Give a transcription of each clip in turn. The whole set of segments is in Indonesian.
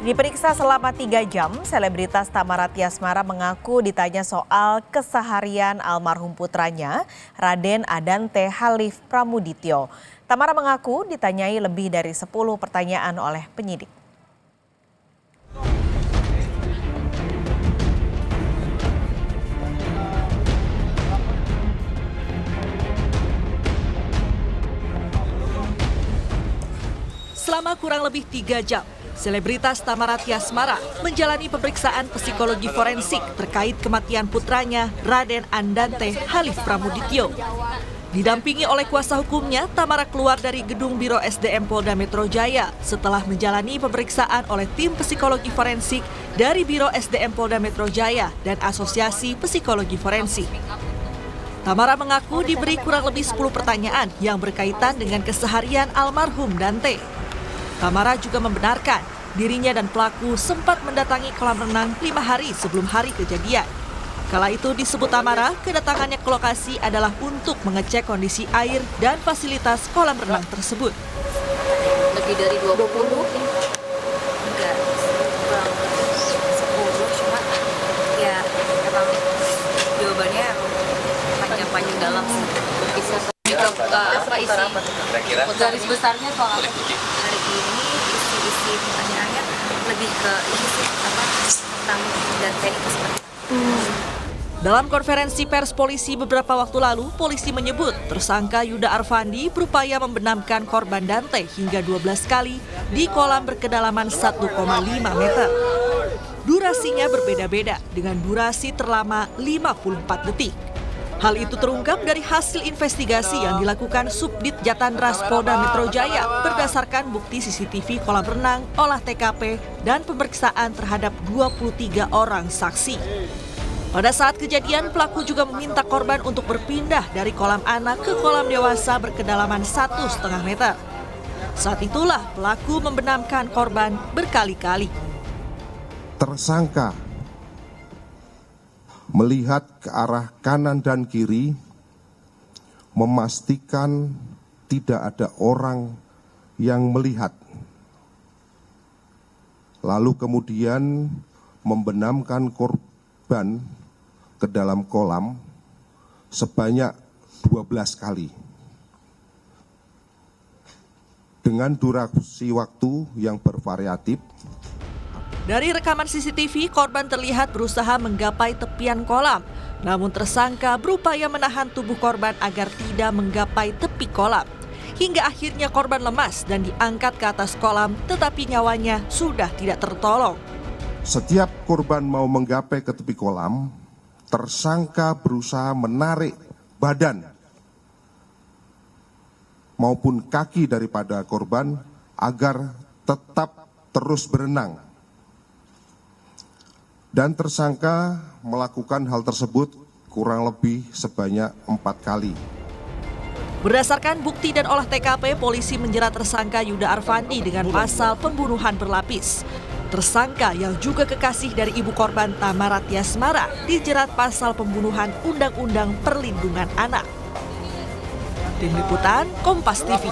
Diperiksa selama 3 jam, selebritas Tamara Tiasmara mengaku ditanya soal keseharian almarhum putranya, Raden Adante Halif Pramudityo. Tamara mengaku ditanyai lebih dari 10 pertanyaan oleh penyidik. Selama kurang lebih 3 jam, selebritas Tamara Tiasmara menjalani pemeriksaan psikologi forensik terkait kematian putranya Raden Andante Halif Pramudityo. Didampingi oleh kuasa hukumnya, Tamara keluar dari gedung Biro SDM Polda Metro Jaya setelah menjalani pemeriksaan oleh tim psikologi forensik dari Biro SDM Polda Metro Jaya dan Asosiasi Psikologi Forensik. Tamara mengaku diberi kurang lebih 10 pertanyaan yang berkaitan dengan keseharian almarhum Dante. Tamara juga membenarkan dirinya dan pelaku sempat mendatangi kolam renang 5 hari sebelum hari kejadian. Kala itu disebut Tamara, kedatangannya ke lokasi adalah untuk mengecek kondisi air dan fasilitas kolam renang tersebut. Lebih dari 20? Enggak, kurang 10, cuma ya emang jawabannya panjang-panjang dalam. Bisa apa isi? Garis besarnya soal apa? Hari ini isi pertanyaannya lebih ke ini sih, apa tentang Dante itu seperti. Dalam konferensi pers polisi beberapa waktu lalu, polisi menyebut tersangka Yuda Arfandi berupaya membenamkan korban Dante hingga 12 kali di kolam berkedalaman 1,5 meter. Durasinya berbeda-beda dengan durasi terlama 54 detik. Hal itu terungkap dari hasil investigasi yang dilakukan Subdit Jatandras Polda Metro Jaya berdasarkan bukti CCTV kolam renang, olah TKP, dan pemeriksaan terhadap 23 orang saksi. Pada saat kejadian, pelaku juga meminta korban untuk berpindah dari kolam anak ke kolam dewasa berkedalaman 1,5 meter. Saat itulah pelaku membenamkan korban berkali-kali. Tersangka melihat ke arah kanan dan kiri, memastikan tidak ada orang yang melihat. Lalu kemudian membenamkan korban ke dalam kolam sebanyak 12 kali. Dengan durasi waktu yang bervariatif. Dari rekaman CCTV, korban terlihat berusaha menggapai tepian kolam. Namun tersangka berupaya menahan tubuh korban agar tidak menggapai tepi kolam. Hingga akhirnya korban lemas dan diangkat ke atas kolam, tetapi nyawanya sudah tidak tertolong. Setiap korban mau menggapai ke tepi kolam, tersangka berusaha menarik badan maupun kaki daripada korban agar tetap terus berenang. Dan tersangka melakukan hal tersebut kurang lebih sebanyak 4 kali. Berdasarkan bukti dan olah TKP, polisi menjerat tersangka Yuda Arfandi dengan pasal pembunuhan berlapis. Tersangka yang juga kekasih dari ibu korban Tamara Tiasmara dijerat pasal pembunuhan Undang-Undang Perlindungan Anak. Tim Liputan Kompas TV.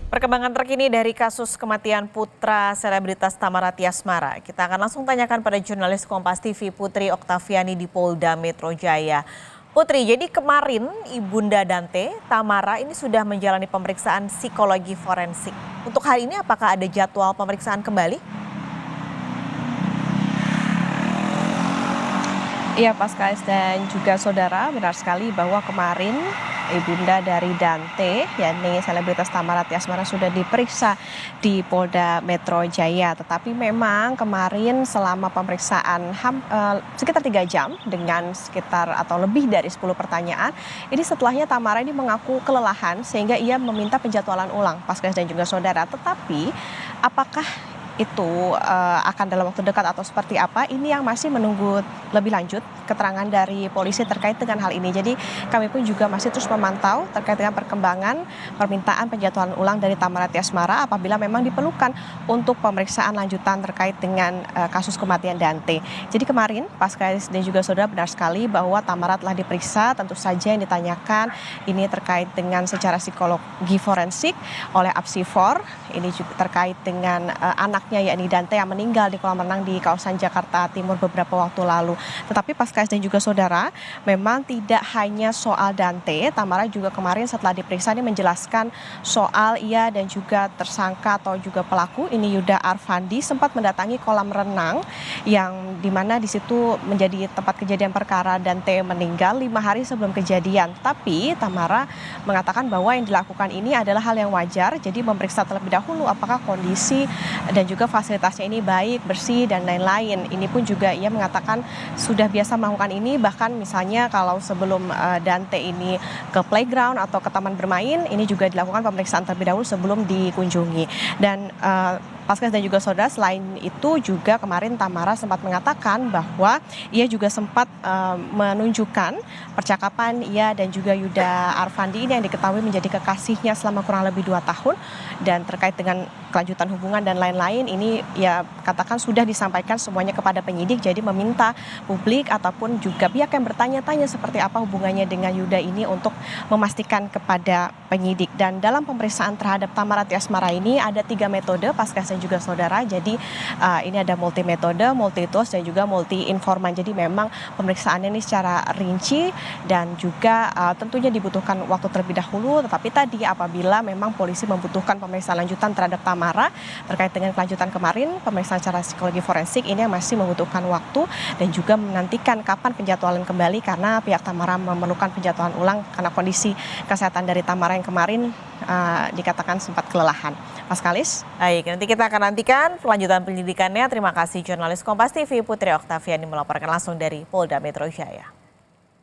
Perkembangan terkini dari kasus kematian putra selebritas Tamara Tiasmara. Kita akan langsung tanyakan pada jurnalis Kompas TV Putri Oktaviani di Polda Metro Jaya. Putri, jadi kemarin Ibunda Dante, Tamara ini sudah menjalani pemeriksaan psikologi forensik. Untuk hari ini apakah ada jadwal pemeriksaan kembali? Iya, Paskais dan juga saudara, benar sekali bahwa kemarin Ibunda dari Dante, yakni selebritas Tamara Tiasmara sudah diperiksa di Polda Metro Jaya. Tetapi memang kemarin selama pemeriksaan sekitar 3 jam dengan sekitar atau lebih dari 10 pertanyaan, ini setelahnya Tamara ini mengaku kelelahan sehingga ia meminta penjadwalan ulang, Paskais dan juga saudara. Tetapi apakah itu akan dalam waktu dekat atau seperti apa, ini yang masih menunggu lebih lanjut keterangan dari polisi terkait dengan hal ini. Jadi kami pun juga masih terus memantau terkait dengan perkembangan permintaan penjatuhan ulang dari Tamara Tiasmara apabila memang diperlukan untuk pemeriksaan lanjutan terkait dengan kasus kematian Dante. Jadi kemarin Pascalis dan juga saudara, benar sekali bahwa Tamara telah diperiksa. Tentu saja yang ditanyakan ini terkait dengan secara psikologi forensik oleh Apsifor. Ini juga terkait dengan anaknya yakni Dante yang meninggal di kolam renang di kawasan Jakarta Timur beberapa waktu lalu. Tetapi Pascalis dan juga saudara, memang tidak hanya soal Dante, Tamara juga kemarin setelah diperiksa ini menjelaskan soal ia dan juga tersangka atau juga pelaku ini Yuda Arfandi sempat mendatangi kolam renang yang dimana di situ menjadi tempat kejadian perkara Dante meninggal 5 hari sebelum kejadian. Tapi Tamara mengatakan bahwa yang dilakukan ini adalah hal yang wajar, jadi memeriksa terlebih dahulu apakah kondisi dan juga fasilitasnya ini baik, bersih dan lain-lain. Ini pun juga ia mengatakan sudah biasa melakukan ini, bahkan misalnya kalau sebelum Dante ini ke playground atau ke taman bermain, ini juga dilakukan pemeriksaan terlebih dahulu sebelum dikunjungi. Dan Pascalis dan juga saudara, selain itu juga kemarin Tamara sempat mengatakan bahwa ia juga sempat menunjukkan percakapan ia dan juga Yuda Arfandi ini yang diketahui menjadi kekasihnya selama kurang lebih 2 tahun, dan terkait dengan kelanjutan hubungan dan lain-lain ini ia katakan sudah disampaikan semuanya kepada penyidik, jadi meminta publik ataupun juga pihak yang bertanya-tanya seperti apa hubungannya dengan Yuda ini untuk memastikan kepada penyidik. Dan dalam pemeriksaan terhadap Tamara Tiasmara ini ada 3 metode Pascalis dan juga saudara. Jadi ini ada multi metode, multi tools dan juga multi informan. Jadi memang pemeriksaannya ini secara rinci dan juga tentunya dibutuhkan waktu terlebih dahulu. Tetapi tadi apabila memang polisi membutuhkan pemeriksaan lanjutan terhadap Tamara terkait dengan kelanjutan kemarin pemeriksaan secara psikologi forensik, ini yang masih membutuhkan waktu dan juga menantikan kapan penjadwalan kembali karena pihak Tamara memerlukan penjadwalan ulang karena kondisi kesehatan dari Tamara yang kemarin dikatakan sempat kelelahan. Pascalis. Baik, nanti kita akan nantikan kelanjutan penyelidikannya. Terima kasih jurnalis Kompas TV Putri Oktaviani melaporkan langsung dari Polda Metro Jaya.